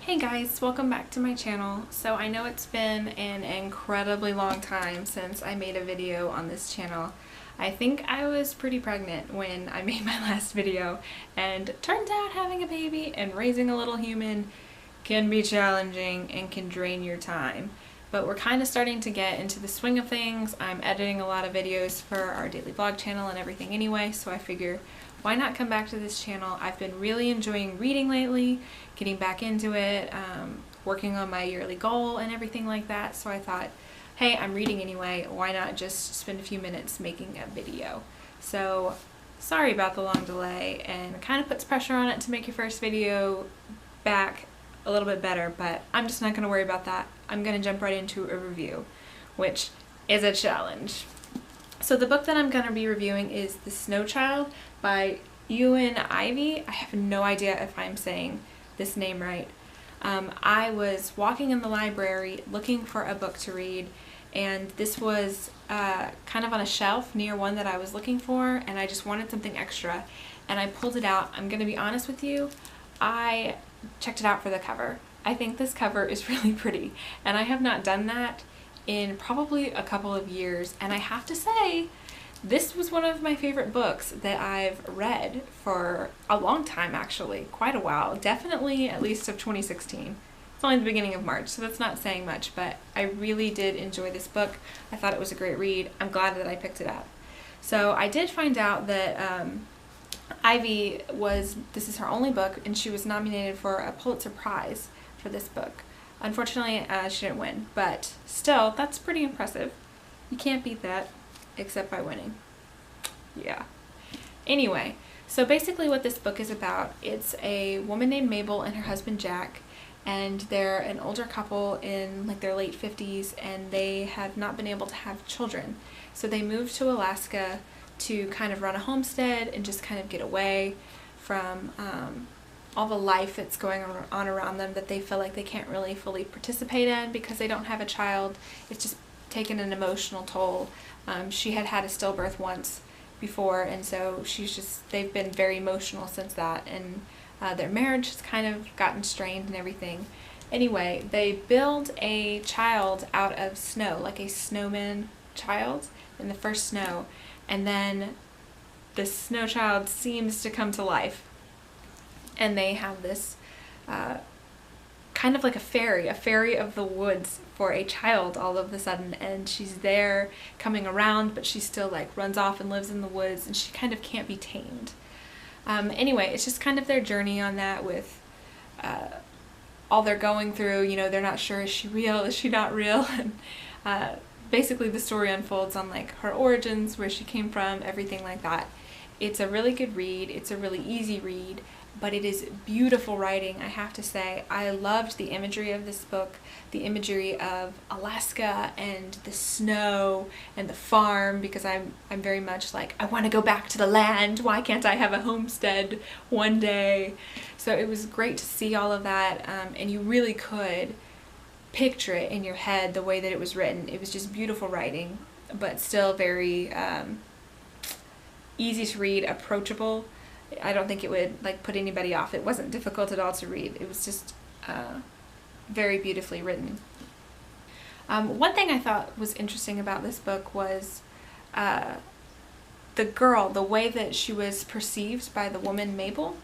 Hey guys, welcome back to my channel. So I know it's been an incredibly long time since I made a video on this channel. I think I was pretty pregnant when I made my last video, and turns out having a baby and raising a little human can be challenging and can drain your time. But we're kind of starting to get into the swing of things. I'm editing a lot of videos for our daily vlog channel and everything anyway, so I figure why not come back to this channel? I've been really enjoying reading lately, getting back into it, working on my yearly goal and everything like that. So I thought, hey, I'm reading anyway, why not just spend a few minutes making a video? So sorry about the long delay, and it kind of puts pressure on it to make your first video back a little bit better, but I'm just not going to worry about that. I'm going to jump right into a review, which is a challenge. So the book that I'm going to be reviewing is The Snow Child by Eowyn Ivey. I have no idea if I'm saying this name right. I was walking in the library looking for a book to read, and this was kind of on a shelf near one that I was looking for, and I just wanted something extra, and I pulled it out. I'm going to be honest with you, I checked it out for the cover. I think this cover is really pretty, and I have not done that in probably a couple of years, and I have to say this was one of my favorite books that I've read for a long time, actually, quite a while, definitely at least of 2016. It's only the beginning of March, so that's not saying much, but I really did enjoy this book. I thought it was a great read. I'm glad that I picked it up. So I did find out that Ivy this is her only book, and she was nominated for a Pulitzer Prize for this book. Unfortunately, she didn't win, but still, that's pretty impressive. You can't beat that, except by winning. Yeah. Anyway, so basically what this book is about, it's a woman named Mabel and her husband Jack, and they're an older couple in like their late 50s, and they have not been able to have children. So they moved to Alaska to kind of run a homestead and just kind of get away from all the life that's going on around them that they feel like they can't really fully participate in because they don't have a child. It's just taken an emotional toll. She had had a stillbirth once before, and so they've been very emotional since that, and their marriage has kind of gotten strained and everything. Anyway, they build a child out of snow, like a snowman child in the first snow, and then the snow child seems to come to life. And they have this kind of like a fairy of the woods for a child all of a sudden, and she's there coming around, but she still like runs off and lives in the woods, and she kind of can't be tamed. Anyway, it's just kind of their journey on that with all they're going through. You know, they're not sure, is she real, is she not real? And basically the story unfolds on like her origins, where she came from, everything like that. It's a really good read. It's a really easy read, but it is beautiful writing, I have to say. I loved the imagery of this book, the imagery of Alaska and the snow and the farm, because I'm very much like, I want to go back to the land. Why can't I have a homestead one day? So it was great to see all of that, and you really could picture it in your head the way that it was written. It was just beautiful writing, but still very easy to read, approachable. I don't think it would like put anybody off. It wasn't difficult at all to read. It was just very beautifully written. One thing I thought was interesting about this book was the girl, the way that she was perceived by the woman Mabel.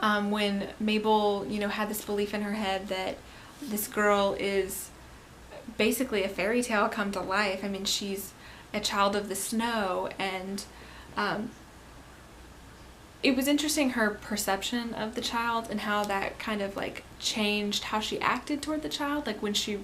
When Mabel, you know, had this belief in her head that this girl is basically a fairy tale come to life. I mean, she's a child of the snow, and it was interesting, her perception of the child and how that kind of like changed how she acted toward the child. Like when she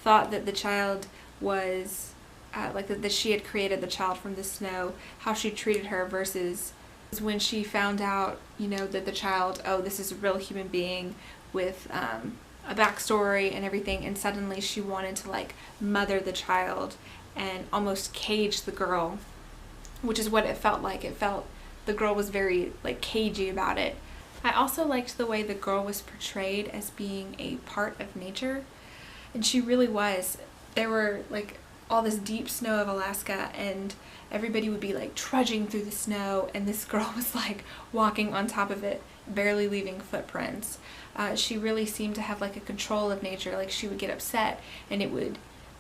thought that the child was that she had created the child from the snow, how she treated her, versus when she found out, you know, that the child, oh, this is a real human being with a backstory and everything, and suddenly she wanted to like mother the child and almost cage the girl, which is what it felt like. It felt the girl was very like cagey about it. I also liked the way the girl was portrayed as being a part of nature, and she really was. There were like all this deep snow of Alaska, and everybody would be like trudging through the snow, and this girl was like walking on top of it barely leaving footprints. She really seemed to have like a control of nature. Like she would get upset and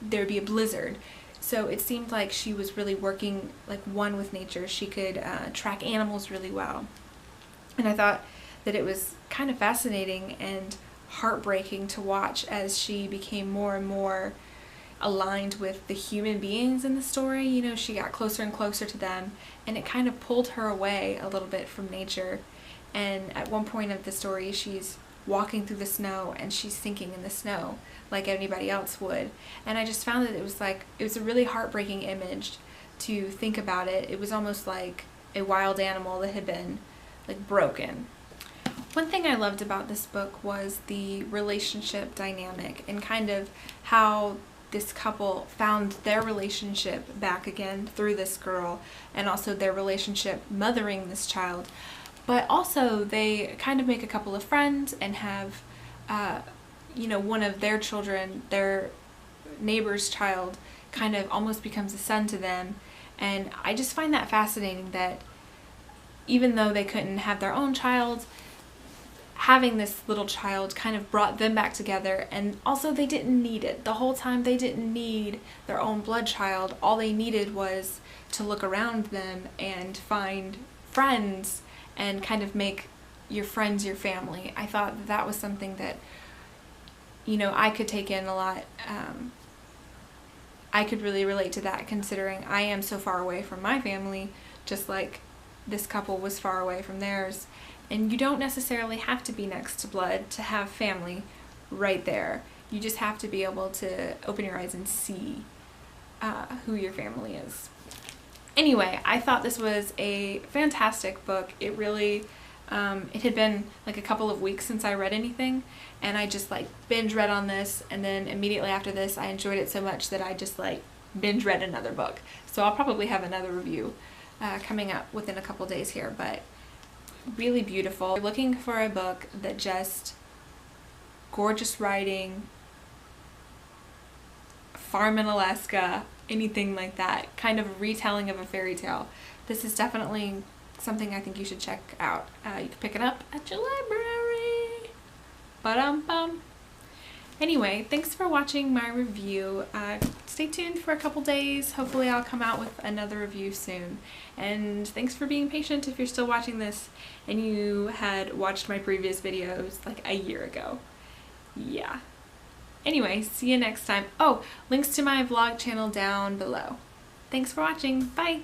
there'd be a blizzard. So it seemed like she was really working like one with nature. She could track animals really well. And I thought that it was kind of fascinating and heartbreaking to watch as she became more and more aligned with the human beings in the story. You know, she got closer and closer to them, and it kind of pulled her away a little bit from nature. And at one point of the story, she's walking through the snow and she's sinking in the snow like anybody else would. And I just found that it was a really heartbreaking image to think about it. It was almost like a wild animal that had been like broken. One thing I loved about this book was the relationship dynamic and kind of how this couple found their relationship back again through this girl, and also their relationship mothering this child. But also they kind of make a couple of friends and have, you know, one of their children, their neighbor's child, kind of almost becomes a son to them. And I just find that fascinating that even though they couldn't have their own child, having this little child kind of brought them back together. And also they didn't need it. The whole time they didn't need their own blood child. All they needed was to look around them and find friends and kind of make your friends your family. I thought that was something that, you know, I could take in a lot. I could really relate to that, considering I am so far away from my family, just like this couple was far away from theirs. And you don't necessarily have to be next to blood to have family right there. You just have to be able to open your eyes and see who your family is. Anyway, I thought this was a fantastic book. It really, it had been like a couple of weeks since I read anything, and I just like binge read on this, and then immediately after this I enjoyed it so much that I just like binge read another book. So I'll probably have another review coming up within a couple days here, but really beautiful. If you're looking for a book that just gorgeous writing, farm in Alaska, anything like that, kind of a retelling of a fairy tale, this is definitely something I think you should check out. You can pick it up at your library. Ba-dum-bum. Anyway, thanks for watching my review. Stay tuned for a couple days. Hopefully I'll come out with another review soon. And thanks for being patient if you're still watching this and you had watched my previous videos like a year ago. Yeah. Anyway, see you next time. Oh, links to my vlog channel down below. Thanks for watching. Bye!